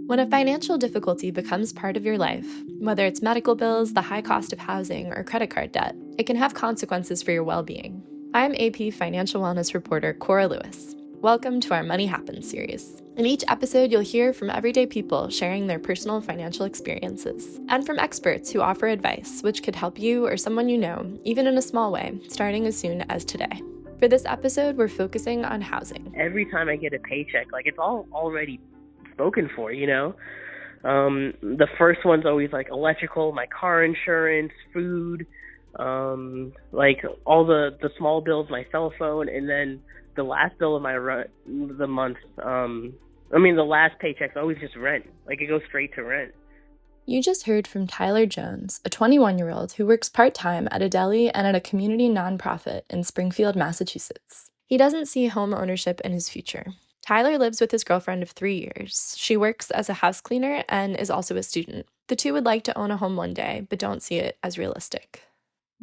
When a financial difficulty becomes part of your life, whether it's medical bills, the high cost of housing, or credit card debt, it can have consequences for your well-being. I'm AP financial wellness reporter Cora Lewis. Welcome to our Money Happens series. In each episode, you'll hear from everyday people sharing their personal financial experiences, and from experts who offer advice which could help you or someone you know, even in a small way, starting as soon as today. For this episode, we're focusing on housing. Every time I get a paycheck, it's all already spoken for, The first one's always electrical, my car insurance, food, all the small bills, my cell phone, and then the last bill of the month, the last paycheck's always just rent. It goes straight to rent. You just heard from Tyler Jones, a 21-year-old who works part-time at a deli and at a community nonprofit in Springfield, Massachusetts. He doesn't see home ownership in his future. Tyler lives with his girlfriend of 3 years. She works as a house cleaner and is also a student. The two would like to own a home one day, but don't see it as realistic.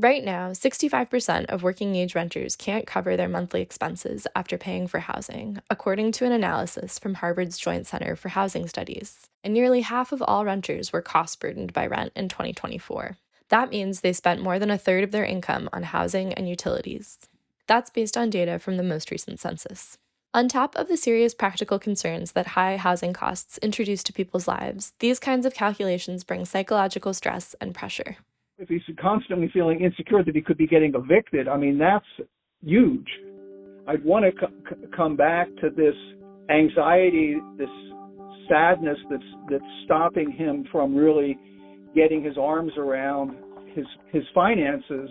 Right now, 65% of working-age renters can't cover their monthly expenses after paying for housing, according to an analysis from Harvard's Joint Center for Housing Studies. And nearly half of all renters were cost-burdened by rent in 2024. That means they spent more than a third of their income on housing and utilities. That's based on data from the most recent census. On top of the serious practical concerns that high housing costs introduce to people's lives, these kinds of calculations bring psychological stress and pressure. If he's constantly feeling insecure that he could be getting evicted, that's huge. I'd want to come back to this anxiety, this sadness that's stopping him from really getting his arms around his finances.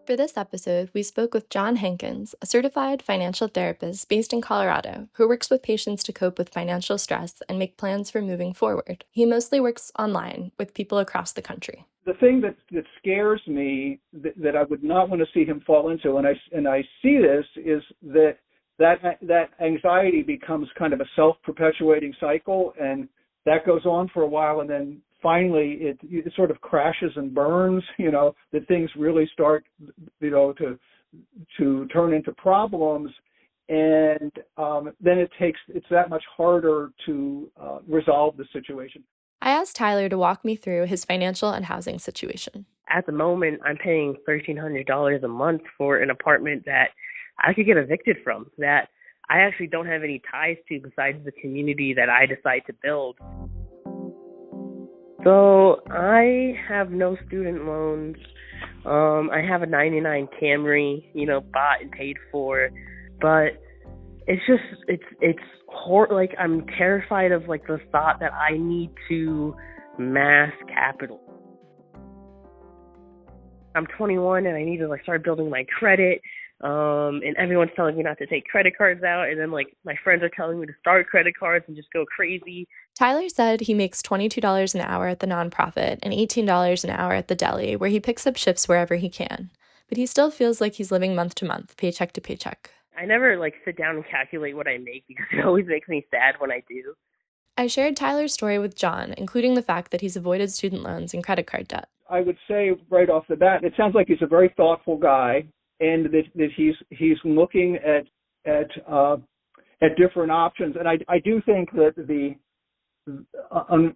For this episode, we spoke with John Hankins, a certified financial therapist based in Colorado, who works with patients to cope with financial stress and make plans for moving forward. He mostly works online with people across the country. The thing that scares me that I would not want to see him fall into, and I see this, is that anxiety becomes kind of a self-perpetuating cycle, and that goes on for a while, and then finally it sort of crashes and burns, that things really start, to turn into problems. And then it's that much harder to resolve the situation. I asked Tyler to walk me through his financial and housing situation. At the moment, I'm paying $1,300 a month for an apartment that I could get evicted from, that I actually don't have any ties to besides the community that I decide to build. So I have no student loans. I have a 99 Camry, bought and paid for, but it's horrible. I'm terrified of the thought that I need to mass capital. I'm 21 and I need to start building my credit. And everyone's telling me not to take credit cards out. And then my friends are telling me to start credit cards and just go crazy. Tyler said he makes $22 an hour at the nonprofit and $18 an hour at the deli, where he picks up shifts wherever he can. But he still feels like he's living month to month, paycheck to paycheck. I never sit down and calculate what I make because it always makes me sad when I do. I shared Tyler's story with John, including the fact that he's avoided student loans and credit card debt. I would say right off the bat, it sounds like he's a very thoughtful guy, and that he's looking at different options. And I do think that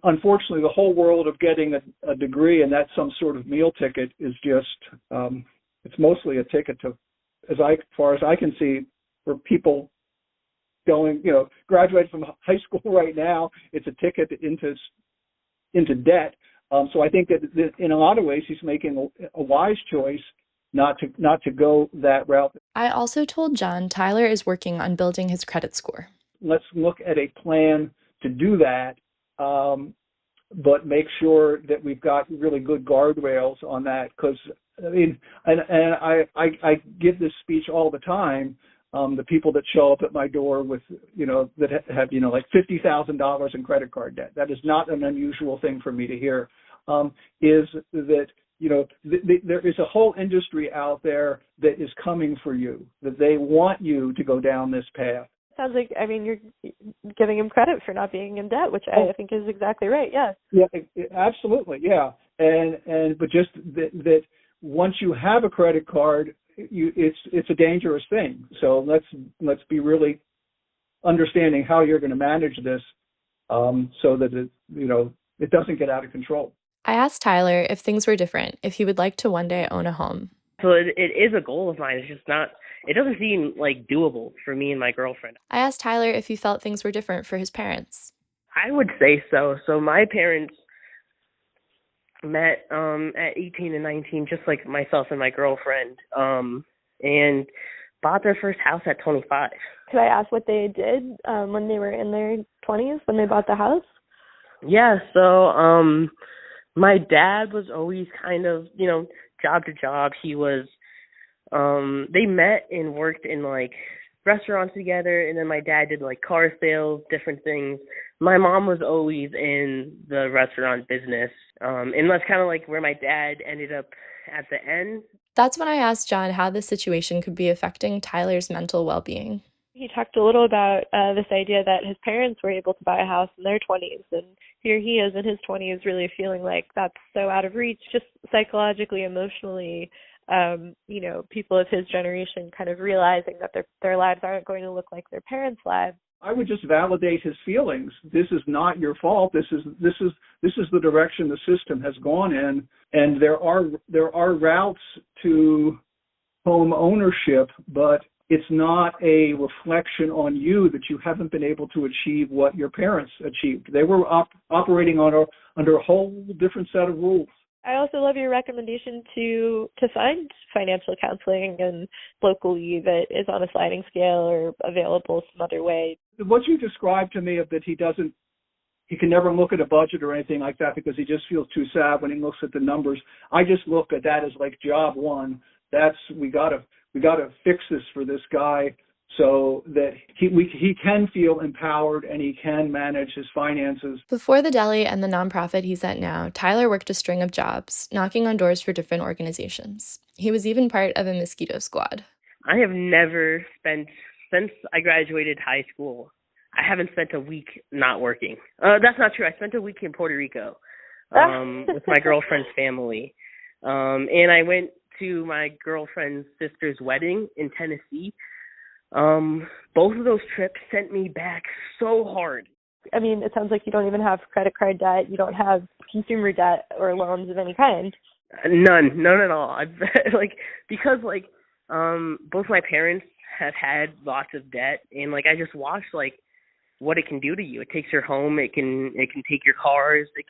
unfortunately the whole world of getting a degree and that's some sort of meal ticket is just it's mostly a ticket to, as far as I can see, for people going, graduating from high school right now, it's a ticket into debt. So I think that in a lot of ways he's making a wise choice not to go that route. I also told John Tyler is working on building his credit score. Let's look at a plan to do that, but make sure that we've got really good guardrails on that. Because I give this speech all the time. The people that show up at my door with, that have, $50,000 in credit card debt. That is not an unusual thing for me to hear. Is that, there is a whole industry out there that is coming for you, that they want you to go down this path. Sounds like, you're giving him credit for not being in debt, which I think is exactly right. Yeah. Yeah, absolutely. Yeah. But just that once you have a credit card, it's a dangerous thing. So let's be really understanding how you're going to manage this so that it doesn't get out of control. I asked Tyler if things were different, if he would like to one day own a home. So it is a goal of mine. It's just not, it doesn't seem like doable for me and my girlfriend. I asked Tyler if he felt things were different for his parents. I would say so. So my parents met at 18 and 19, just like myself and my girlfriend, and bought their first house at 25. Could I ask what they did when they were in their 20s, when they bought the house? Yeah, so my dad was always kind of, job to job. He was, they met and worked in like restaurants together, and then my dad did like car sales, different things. My mom was always in the restaurant business, and that's kind of like where my dad ended up at the end. That's when I asked John how this situation could be affecting Tyler's mental well-being. He talked a little about this idea that his parents were able to buy a house in their 20s, and here he is in his 20s really feeling like that's so out of reach, just psychologically, emotionally, people of his generation kind of realizing that their lives aren't going to look like their parents' lives. I would just validate his feelings. This is not your fault. This is the direction the system has gone in, and there are routes to home ownership, but it's not a reflection on you that you haven't been able to achieve what your parents achieved. They were operating under a whole different set of rules. I also love your recommendation to find financial counseling and locally that is on a sliding scale or available some other way. What you described to me of that he can never look at a budget or anything like that because he just feels too sad when he looks at the numbers. I just look at that as like job one. We gotta fix this for this guy so that he can feel empowered and he can manage his finances. Before the deli and the nonprofit he's at now, Tyler worked a string of jobs, knocking on doors for different organizations. He was even part of a mosquito squad. I have never spent, since I graduated high school, I haven't spent a week not working. That's not true. I spent a week in Puerto Rico with my girlfriend's family. And I went to my girlfriend's sister's wedding in Tennessee. Both of those trips sent me back so hard. I mean, it sounds like you don't even have credit card debt. You don't have consumer debt or loans of any kind. None at all. Because both my parents have had lots of debt, and I just watched what it can do to you. It takes your home. It can take your cars. It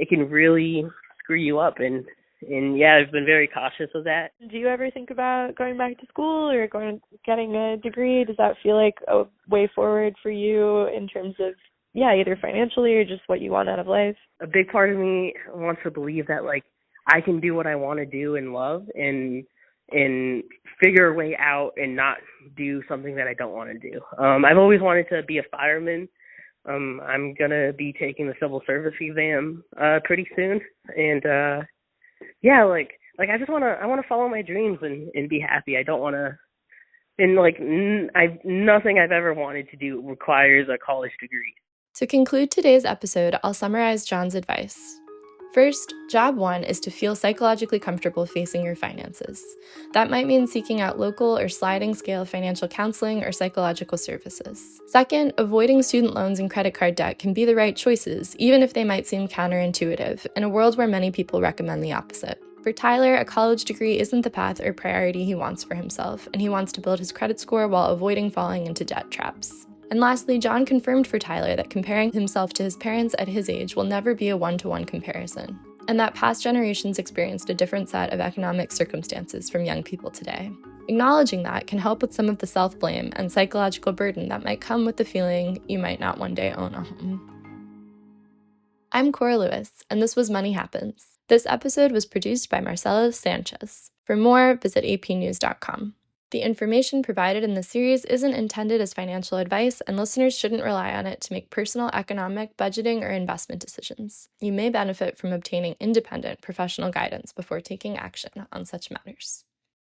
can really screw you up, and yeah, I've been very cautious of that. Do you ever think about going back to school or getting a degree? Does that feel like a way forward for you in terms of, either financially or just what you want out of life? A big part of me wants to believe that I can do what I want to do and love and figure a way out and not do something that I don't want to do. I've always wanted to be a fireman. I'm gonna be taking the civil service exam pretty soon, and I just wanna follow my dreams and be happy. I don't wanna, and nothing I've ever wanted to do requires a college degree. To conclude today's episode, I'll summarize John's advice. First, job one is to feel psychologically comfortable facing your finances. That might mean seeking out local or sliding scale financial counseling or psychological services. Second, avoiding student loans and credit card debt can be the right choices, even if they might seem counterintuitive, in a world where many people recommend the opposite. For Tyler, a college degree isn't the path or priority he wants for himself, and he wants to build his credit score while avoiding falling into debt traps. And lastly, John confirmed for Tyler that comparing himself to his parents at his age will never be a one-to-one comparison, and that past generations experienced a different set of economic circumstances from young people today. Acknowledging that can help with some of the self-blame and psychological burden that might come with the feeling you might not one day own a home. I'm Cora Lewis, and this was Money Happens. This episode was produced by Marcela Sanchez. For more, visit apnews.com. The information provided in the series isn't intended as financial advice, and listeners shouldn't rely on it to make personal economic, budgeting, or investment decisions. You may benefit from obtaining independent professional guidance before taking action on such matters.